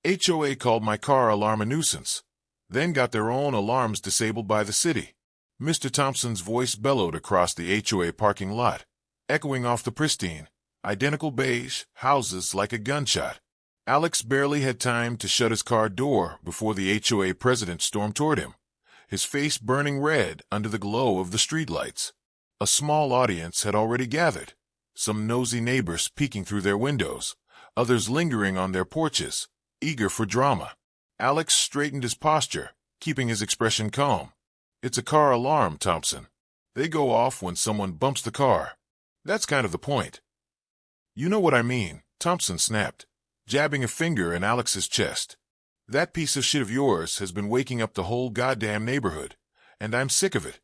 HOA called my car alarm a nuisance, then got their own alarms disabled by the city. Mr. Thompson's voice bellowed across the HOA parking lot, echoing off the pristine, identical beige houses like a gunshot. Alex barely had time to shut his car door before the HOA president stormed toward him, his face burning red under the glow of the streetlights. A small audience had already gathered, some nosy neighbors peeking through their windows, others lingering on their porches, eager for drama. Alex straightened his posture, keeping his expression calm. It's a car alarm, Thompson. They go off when someone bumps the car. That's kind of the point. You know what I mean, Thompson snapped, jabbing a finger in Alex's chest. That piece of shit of yours has been waking up the whole goddamn neighborhood, and I'm sick of it.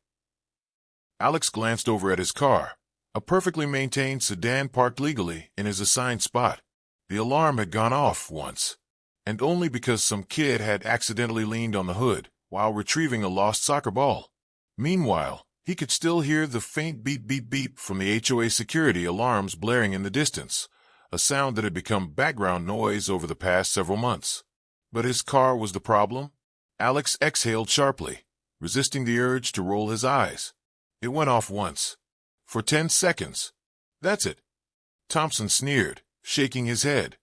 Alex glanced over at his car, a perfectly maintained sedan parked legally in his assigned spot. The alarm had gone off once, and only because some kid had accidentally leaned on the hood while retrieving a lost soccer ball. Meanwhile, he could still hear the faint beep-beep-beep from the HOA security alarms blaring in the distance, a sound that had become background noise over the past several months. But his car was the problem? Alex exhaled sharply, resisting the urge to roll his eyes. It went off once. For 10 seconds. That's it. Thompson sneered, shaking his head.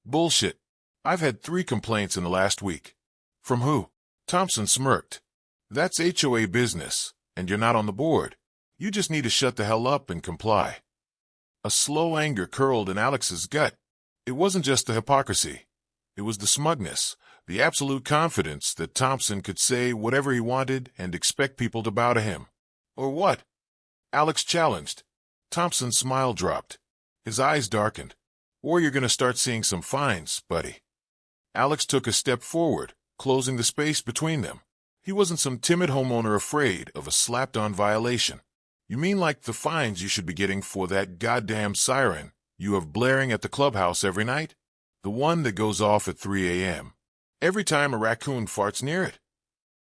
Bullshit. I've had 3 complaints in the last week. From who? Thompson smirked. That's HOA business, and you're not on the board. You just need to shut the hell up and comply. A slow anger curled in Alex's gut. It wasn't just the hypocrisy. It was the smugness, the absolute confidence that Thompson could say whatever he wanted and expect people to bow to him. Or what? Alex challenged. Thompson's smile dropped. His eyes darkened. Or you're going to start seeing some fines, buddy. Alex took a step forward, closing the space between them. He wasn't some timid homeowner afraid of a slapped-on violation. You mean like the fines you should be getting for that goddamn siren you have blaring at the clubhouse every night? The one that goes off at 3 a.m. every time a raccoon farts near it?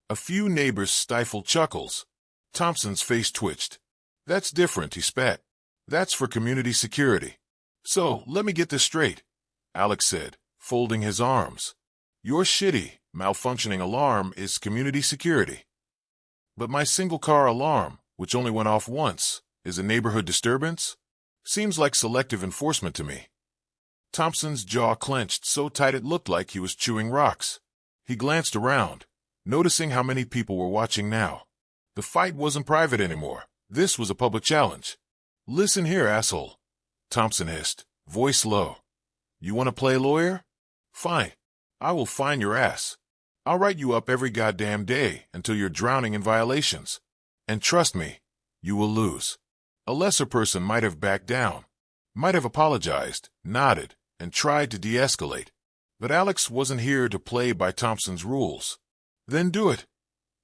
A few neighbors stifled chuckles. Thompson's face twitched. That's different, he spat. That's for community security. So, let me get this straight, Alex said, folding his arms. Your shitty, malfunctioning alarm is community security. But my single-car alarm, which only went off once, is a neighborhood disturbance? Seems like selective enforcement to me. Thompson's jaw clenched so tight it looked like he was chewing rocks. He glanced around, noticing how many people were watching now. The fight wasn't private anymore. This was a public challenge. Listen here, asshole, Thompson hissed, voice low. You want to play lawyer? Fine. I will fine your ass. I'll write you up every goddamn day until you're drowning in violations. And trust me, you will lose. A lesser person might have backed down, might have apologized, nodded, and tried to de-escalate. But Alex wasn't here to play by Thompson's rules. Then do it,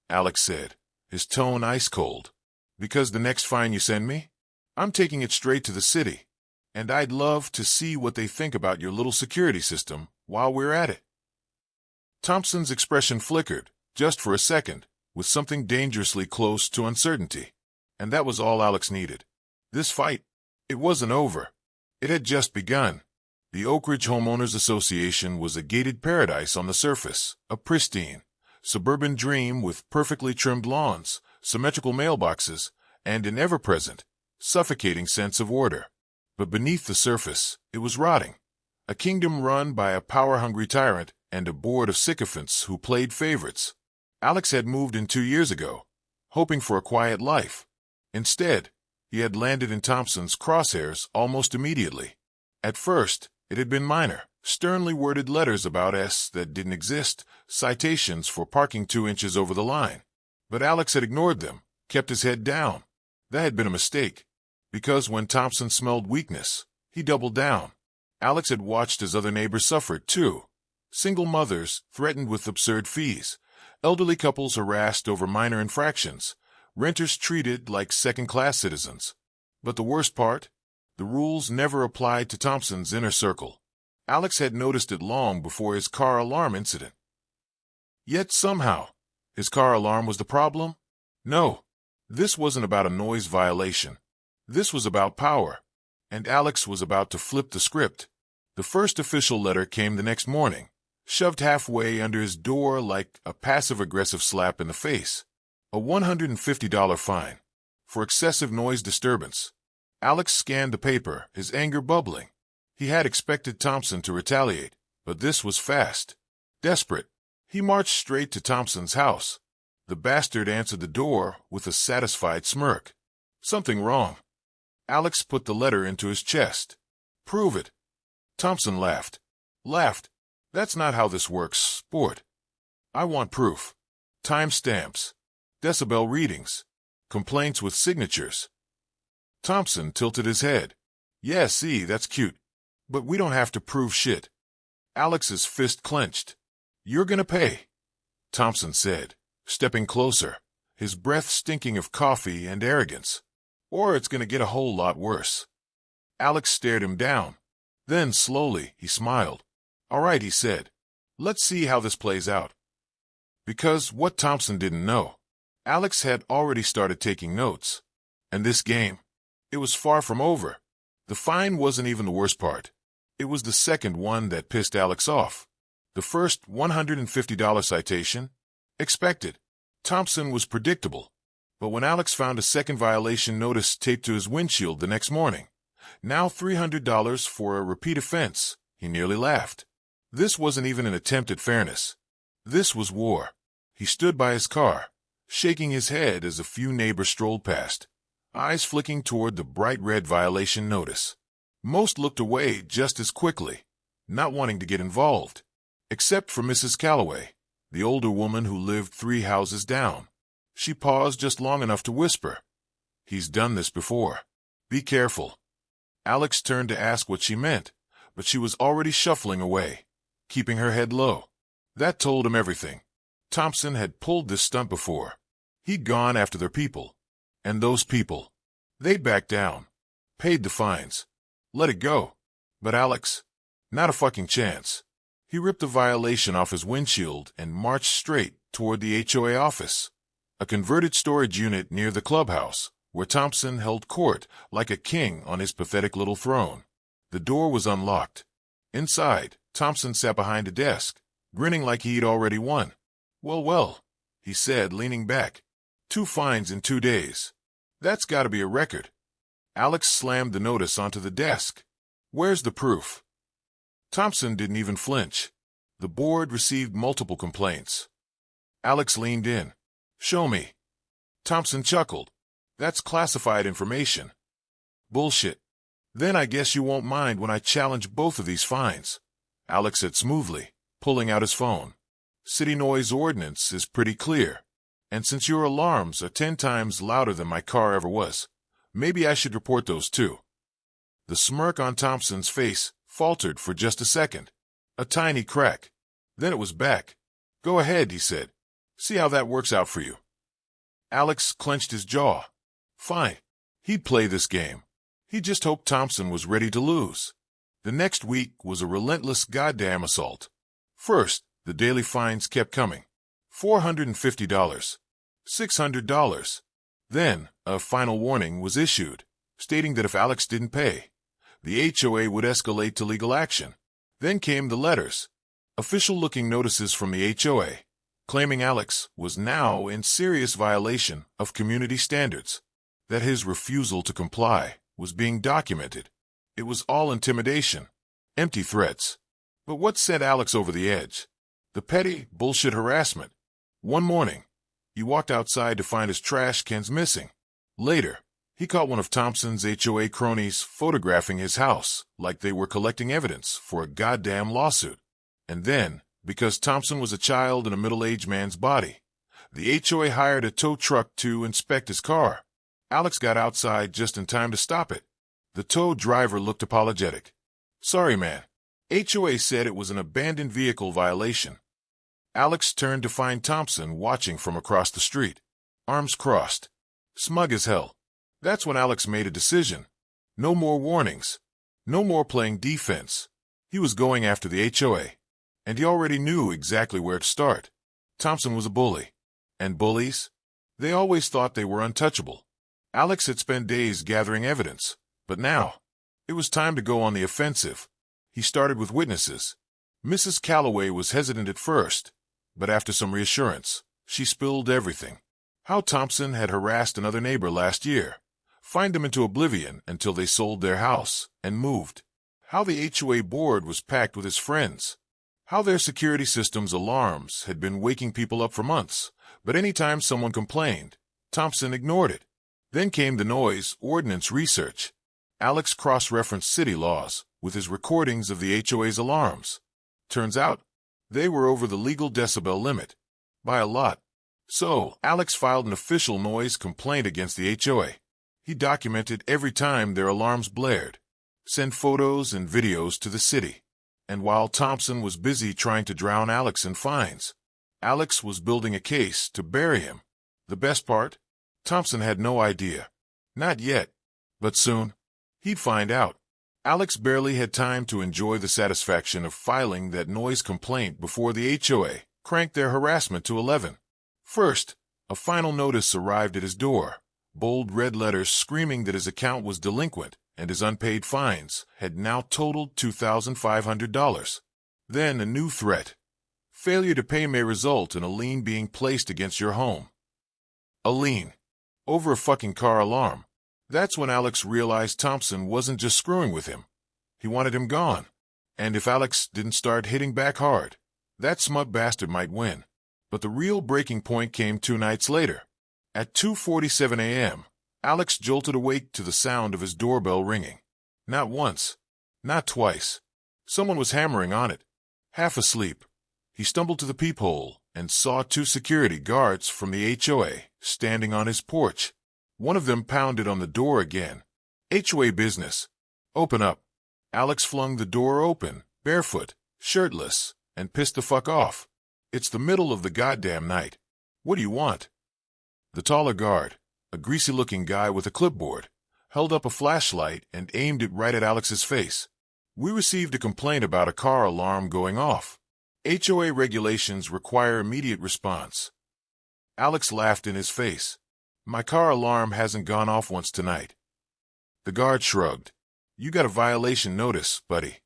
Alex said, his tone ice-cold. Because the next fine you send me, I'm taking it straight to the city, and I'd love to see what they think about your little security system while we're at it. Thompson's expression flickered, just for a second, with something dangerously close to uncertainty. And that was all Alex needed. This fight, it wasn't over. It had just begun. The Oak Ridge Homeowners Association was a gated paradise on the surface, a pristine, suburban dream with perfectly trimmed lawns, symmetrical mailboxes, and an ever-present, suffocating sense of order. But beneath the surface, it was rotting. A kingdom run by a power-hungry tyrant and a board of sycophants who played favorites. Alex had moved in 2 years ago, hoping for a quiet life. Instead, he had landed in Thompson's crosshairs almost immediately. At first, it had been minor, sternly worded letters about S that didn't exist, citations for parking 2 inches over the line. But Alex had ignored them, kept his head down. That had been a mistake, because when Thompson smelled weakness, he doubled down. Alex had watched as other neighbors suffered, too. Single mothers threatened with absurd fees, elderly couples harassed over minor infractions, renters treated like second-class citizens. But the worst part? The rules never applied to Thompson's inner circle. Alex had noticed it long before his car alarm incident. Yet somehow, his car alarm was the problem? No, this wasn't about a noise violation. This was about power. And Alex was about to flip the script. The first official letter came the next morning, shoved halfway under his door like a passive-aggressive slap in the face. A $150 fine for excessive noise disturbance. Alex scanned the paper, his anger bubbling. He had expected Thompson to retaliate, but this was fast. Desperate, he marched straight to Thompson's house. The bastard answered the door with a satisfied smirk. Something wrong. Alex put the letter into his chest. Prove it. Thompson laughed. That's not how this works, sport. I want proof. Timestamps. Decibel readings. Complaints with signatures. Thompson tilted his head. Yeah, see, that's cute. But we don't have to prove shit. Alex's fist clenched. You're gonna pay, Thompson said, stepping closer, his breath stinking of coffee and arrogance. Or it's gonna get a whole lot worse. Alex stared him down. Then, slowly, he smiled. All right, he said. Let's see how this plays out. Because what Thompson didn't know, Alex had already started taking notes. And this game, it was far from over. The fine wasn't even the worst part. It was the second one that pissed Alex off. The first $150 citation? Expected. Thompson was predictable. But when Alex found a second violation notice taped to his windshield the next morning, now $300 for a repeat offense, he nearly laughed. This wasn't even an attempt at fairness. This was war. He stood by his car, shaking his head as a few neighbors strolled past, eyes flicking toward the bright red violation notice. Most looked away just as quickly, not wanting to get involved, except for Mrs. Calloway, the older woman who lived 3 houses down. She paused just long enough to whisper, "He's done this before. Be careful." Alex turned to ask what she meant, but she was already shuffling away, keeping her head low. That told him everything. Thompson had pulled this stunt before. He'd gone after their people. And those people, they'd backed down, paid the fines, let it go. But Alex, not a fucking chance. He ripped the violation off his windshield and marched straight toward the HOA office, a converted storage unit near the clubhouse, where Thompson held court like a king on his pathetic little throne. The door was unlocked. Inside, Thompson sat behind a desk, grinning like he'd already won. Well, he said, leaning back. 2 fines in 2 days. That's gotta be a record. Alex slammed the notice onto the desk. Where's the proof? Thompson didn't even flinch. The board received multiple complaints. Alex leaned in. Show me. Thompson chuckled. That's classified information. Bullshit. Then I guess you won't mind when I challenge both of these fines, Alex said smoothly, pulling out his phone. City noise ordinance is pretty clear. And since your alarms are 10 times louder than my car ever was, maybe I should report those too. The smirk on Thompson's face faltered for just a second. A tiny crack. Then it was back. Go ahead, he said. See how that works out for you. Alex clenched his jaw. Fine. He'd play this game. He just hoped Thompson was ready to lose. The next week was a relentless goddamn assault. First, the daily fines kept coming. $450. $600. Then, a final warning was issued, stating that if Alex didn't pay, the HOA would escalate to legal action. Then came the letters. Official-looking notices from the HOA, claiming Alex was now in serious violation of community standards, that his refusal to comply was being documented. It was all intimidation, empty threats. But what sent Alex over the edge? The petty bullshit harassment. One morning, he walked outside to find his trash cans missing. Later, he caught one of Thompson's HOA cronies photographing his house like they were collecting evidence for a goddamn lawsuit. And then, because Thompson was a child in a middle-aged man's body, the HOA hired a tow truck to inspect his car. Alex got outside just in time to stop it. The tow driver looked apologetic. Sorry, man. HOA said it was an abandoned vehicle violation. Alex turned to find Thompson watching from across the street, arms crossed, smug as hell. That's when Alex made a decision. No more warnings. No more playing defense. He was going after the HOA, and he already knew exactly where to start. Thompson was a bully. And bullies? They always thought they were untouchable. Alex had spent days gathering evidence, but now, it was time to go on the offensive. He started with witnesses. Mrs. Calloway was hesitant at first, but after some reassurance, she spilled everything. How Thompson had harassed another neighbor last year, fined them into oblivion until they sold their house and moved. How the HOA board was packed with his friends. How their security system's alarms had been waking people up for months, but any time someone complained, Thompson ignored it. Then came the noise ordinance research. Alex cross-referenced city laws with his recordings of the HOA's alarms. Turns out, they were over the legal decibel limit. By a lot. So, Alex filed an official noise complaint against the HOA. He documented every time their alarms blared, sent photos and videos to the city. And while Thompson was busy trying to drown Alex in fines, Alex was building a case to bury him. The best part? Thompson had no idea. Not yet. But soon, he'd find out. Alex barely had time to enjoy the satisfaction of filing that noise complaint before the HOA cranked their harassment to 11. First, a final notice arrived at his door, bold red letters screaming that his account was delinquent and his unpaid fines had now totaled $2,500. Then a new threat. Failure to pay may result in a lien being placed against your home. A lien. Over a fucking car alarm. That's when Alex realized Thompson wasn't just screwing with him. He wanted him gone. And if Alex didn't start hitting back hard, that smug bastard might win. But the real breaking point came 2 nights later. At 2:47 a.m., Alex jolted awake to the sound of his doorbell ringing. Not once. Not twice. Someone was hammering on it. Half asleep, he stumbled to the peephole and saw 2 security guards from the HOA standing on his porch. One of them pounded on the door again. HOA business. Open up. Alex flung the door open, barefoot, shirtless, and pissed the fuck off. It's the middle of the goddamn night. What do you want? The taller guard, a greasy-looking guy with a clipboard, held up a flashlight and aimed it right at Alex's face. We received a complaint about a car alarm going off. HOA regulations require immediate response. Alex laughed in his face. My car alarm hasn't gone off once tonight. The guard shrugged. You got a violation notice, buddy.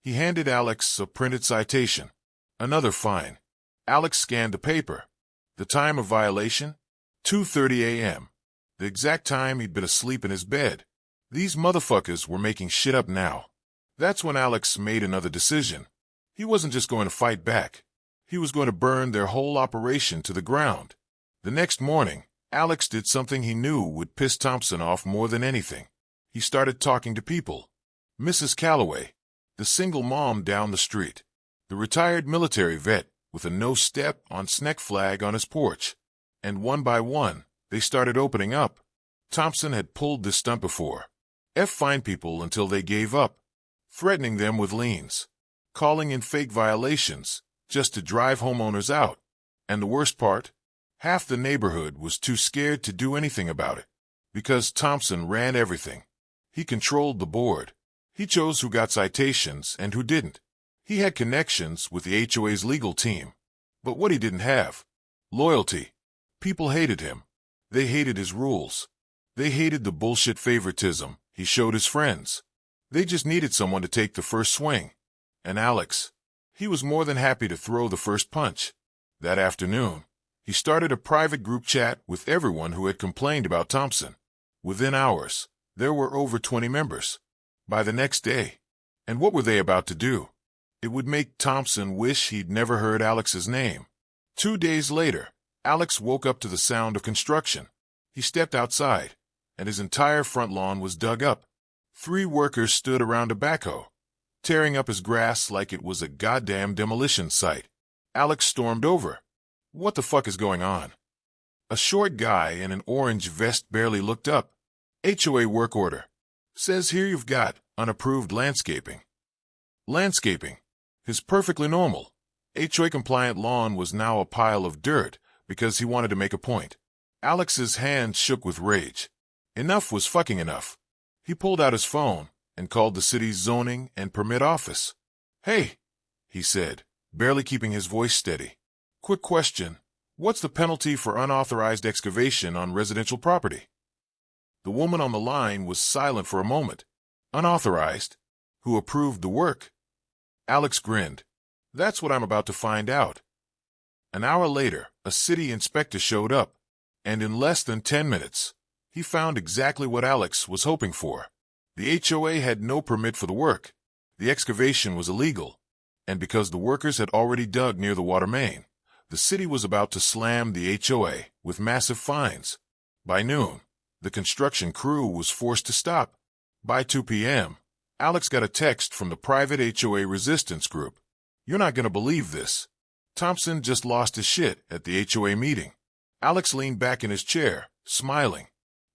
He handed Alex a printed citation. Another fine. Alex scanned the paper. The time of violation? 2:30 a.m. The exact time he'd been asleep in his bed. These motherfuckers were making shit up now. That's when Alex made another decision. He wasn't just going to fight back. He was going to burn their whole operation to the ground. The next morning, Alex did something he knew would piss Thompson off more than anything. He started talking to people. Mrs. Calloway, the single mom down the street, the retired military vet with a no-step on SNEC flag on his porch. And one by one, they started opening up. Thompson had pulled this stunt before. Fine people until they gave up, threatening them with liens, calling in fake violations just to drive homeowners out. And the worst part? Half the neighborhood was too scared to do anything about it. Because Thompson ran everything. He controlled the board. He chose who got citations and who didn't. He had connections with the HOA's legal team. But what he didn't have? Loyalty. People hated him. They hated his rules. They hated the bullshit favoritism he showed his friends. They just needed someone to take the first swing. And Alex, he was more than happy to throw the first punch. That afternoon, he started a private group chat with everyone who had complained about Thompson. Within hours, there were over 20 members. By the next day, and what were they about to do? It would make Thompson wish he'd never heard Alex's name. 2 days later, Alex woke up to the sound of construction. He stepped outside, and his entire front lawn was dug up. 3 workers stood around a backhoe, tearing up his grass like it was a goddamn demolition site. Alex stormed over. What the fuck is going on? A short guy in an orange vest barely looked up. HOA work order. Says here you've got unapproved landscaping. Landscaping. His perfectly normal, HOA-compliant lawn was now a pile of dirt because he wanted to make a point. Alex's hand shook with rage. Enough was fucking enough. He pulled out his phone and called the city's zoning and permit office. Hey, he said, barely keeping his voice steady. Quick question. What's the penalty for unauthorized excavation on residential property? The woman on the line was silent for a moment. Unauthorized? Who approved the work? Alex grinned. That's what I'm about to find out. An hour later, a city inspector showed up, and in less than 10 minutes, he found exactly what Alex was hoping for. The HOA had no permit for the work. The excavation was illegal, and because the workers had already dug near the water main, the city was about to slam the HOA with massive fines. By noon, the construction crew was forced to stop. By 2 p.m., Alex got a text from the private HOA resistance group. "You're not going to believe this. Thompson just lost his shit at the HOA meeting." Alex leaned back in his chair, smiling.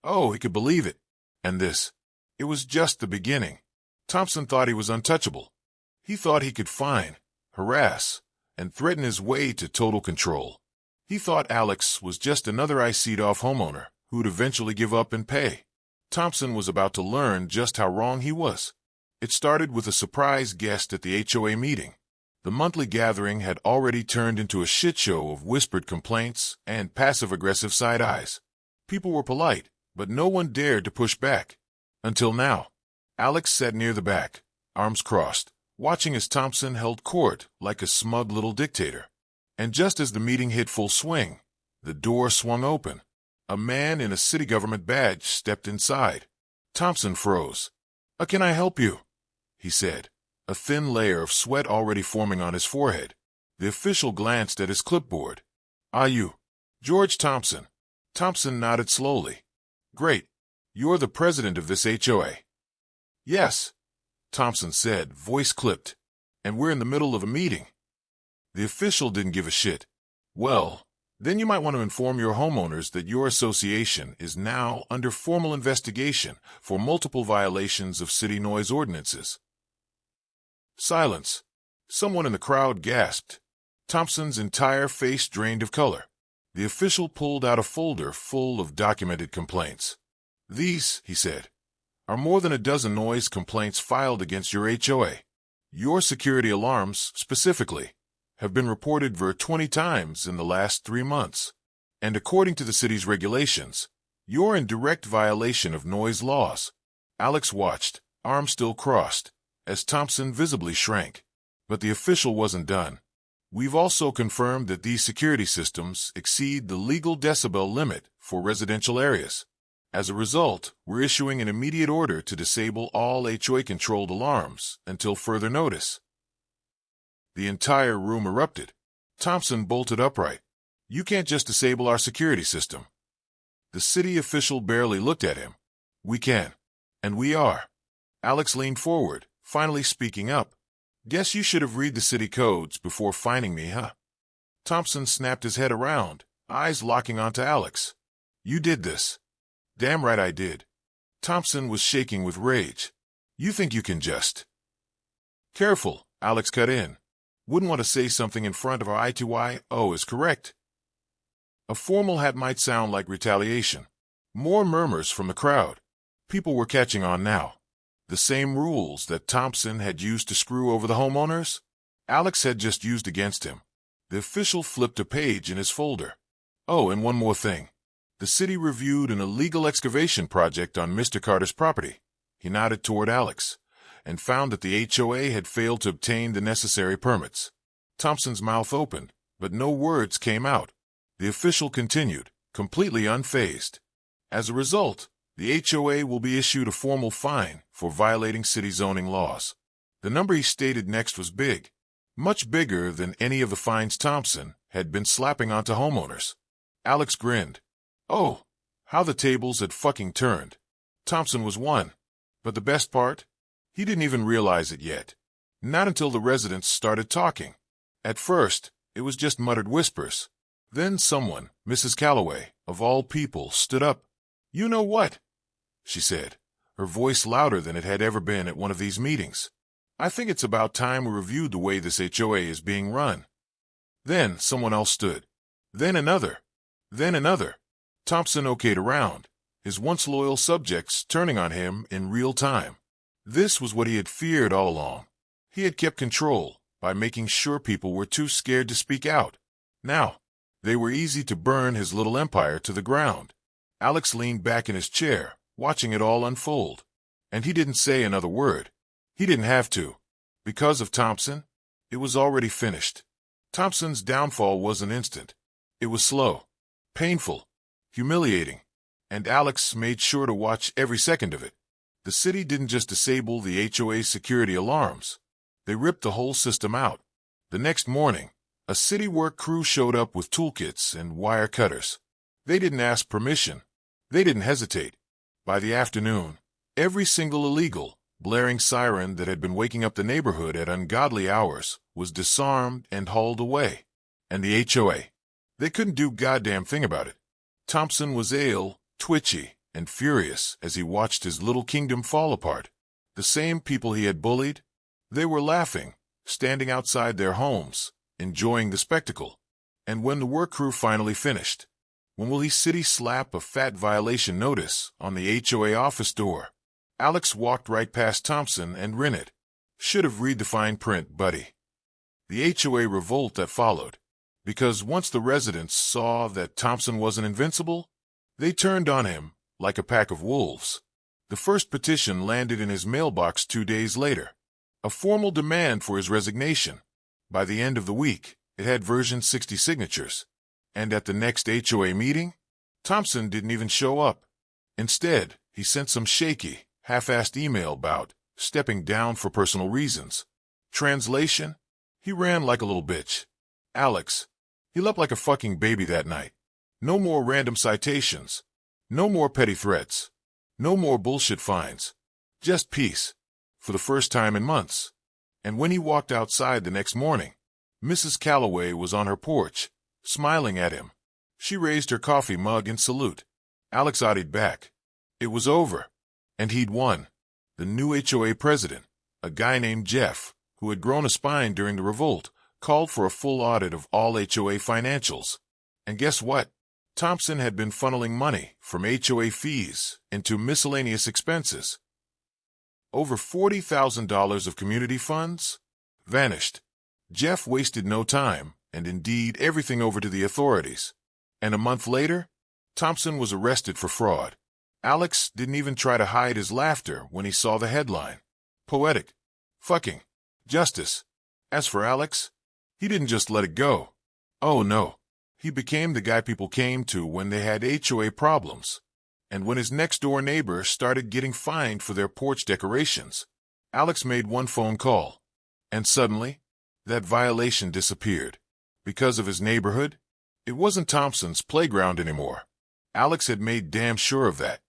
Oh, he could believe it. And this. It was just the beginning. Thompson thought he was untouchable. He thought he could fine, harass, and threaten his way to total control. He thought Alex was just another iced-off homeowner who'd eventually give up and pay. Thompson was about to learn just how wrong he was. It started with a surprise guest at the HOA meeting. The monthly gathering had already turned into a shit show of whispered complaints and passive-aggressive side eyes. People were polite, but no one dared to push back. Until now. Alex sat near the back, arms crossed, watching as Thompson held court like a smug little dictator. And just as the meeting hit full swing, the door swung open. A man in a city government badge stepped inside. Thompson froze. Can I help you?" he said, a thin layer of sweat already forming on his forehead. The official glanced at his clipboard. "Are you George Thompson?" Thompson nodded slowly. "Great. You're the president of this HOA." "Yes," Thompson said, voice clipped. "And we're in the middle of a meeting." The official didn't give a shit. "Well, then you might want to inform your homeowners that your association is now under formal investigation for multiple violations of city noise ordinances." Silence. Someone in the crowd gasped. Thompson's entire face drained of color. The official pulled out a folder full of documented complaints. "These," he said, "are more than a dozen noise complaints filed against your HOA. Your security alarms, specifically, have been reported 20 times in the last 3 months. And according to the city's regulations, you're in direct violation of noise laws." Alex watched, arms still crossed, as Thompson visibly shrank. But the official wasn't done. "We've also confirmed that these security systems exceed the legal decibel limit for residential areas. As a result, we're issuing an immediate order to disable all HOA-controlled alarms until further notice." The entire room erupted. Thompson bolted upright. "You can't just disable our security system." The city official barely looked at him. "We can. And we are." Alex leaned forward, finally speaking up. "Guess you should have read the city codes before fining me, huh?" Thompson snapped his head around, eyes locking onto Alex. "You did this." "Damn right I did." Thompson was shaking with rage. "You think you can just—" "Careful," Alex cut in. "Wouldn't want to say something in front of our ITYO is correct." A formal hat might sound like retaliation. More murmurs from the crowd. People were catching on now. The same rules that Thompson had used to screw over the homeowners, Alex had just used against him. The official flipped a page in his folder. "Oh, and one more thing. The city reviewed an illegal excavation project on Mr. Carter's property." He nodded toward Alex, and found that the HOA had failed to obtain the necessary permits. Thompson's mouth opened, but no words came out. The official continued, completely unfazed. "As a result, the HOA will be issued a formal fine for violating city zoning laws." The number he stated next was big, much bigger than any of the fines Thompson had been slapping onto homeowners. Alex grinned. Oh, how the tables had fucking turned. Thompson was won. But the best part? He didn't even realize it yet. Not until the residents started talking. At first, it was just muttered whispers. Then someone, Mrs. Calloway, of all people, stood up. "You know what?" she said, her voice louder than it had ever been at one of these meetings. "I think it's about time we reviewed the way this HOA is being run." Then someone else stood. Then another. Then another. Thompson okayed around, his once loyal subjects turning on him in real time. This was what he had feared all along. He had kept control by making sure people were too scared to speak out. Now, they were easy to burn his little empire to the ground. Alex leaned back in his chair, watching it all unfold. And he didn't say another word. He didn't have to. Because of Thompson? It was already finished. Thompson's downfall wasn't instant. It was slow, painful, humiliating, and Alex made sure to watch every second of it. The city didn't just disable the HOA security alarms. They ripped the whole system out. The next morning, a city work crew showed up with toolkits and wire cutters. They didn't ask permission. They didn't hesitate. By the afternoon, every single illegal, blaring siren that had been waking up the neighborhood at ungodly hours was disarmed and hauled away. And the HOA, they couldn't do goddamn thing about it. Thompson was ill, twitchy, and furious as he watched his little kingdom fall apart. The same people he had bullied, they were laughing, standing outside their homes, enjoying the spectacle. And when the work crew finally finished, when will he city slap a fat violation notice on the HOA office door? Alex walked right past Thompson and rented. Should have read the fine print, buddy. The HOA revolt that followed, because once the residents saw that Thompson wasn't invincible, they turned on him like a pack of wolves. The first petition landed in his mailbox 2 days later, a formal demand for his resignation. By the end of the week, it had version 60 signatures. And at the next HOA meeting, Thompson didn't even show up. Instead, he sent some shaky, half-assed email about stepping down for personal reasons. Translation: he ran like a little bitch. Alex, he leapt like a fucking baby that night. No more random citations. No more petty threats. No more bullshit fines. Just peace. For the first time in months. And when he walked outside the next morning, Mrs. Calloway was on her porch, smiling at him. She raised her coffee mug in salute. Alex eyed back. It was over. And he'd won. The new HOA president, a guy named Jeff, who had grown a spine during the revolt, called for a full audit of all HOA financials. And guess what? Thompson had been funneling money from HOA fees into miscellaneous expenses. Over $40,000 of community funds vanished. Jeff wasted no time and indeed everything over to the authorities. And a month later, Thompson was arrested for fraud. Alex didn't even try to hide his laughter when he saw the headline. Poetic. Fucking. Justice. As for Alex, he didn't just let it go. Oh no. He became the guy people came to when they had HOA problems. And when his next-door neighbor started getting fined for their porch decorations, Alex made one phone call. And suddenly, that violation disappeared. Because of his neighborhood, it wasn't Thompson's playground anymore. Alex had made damn sure of that.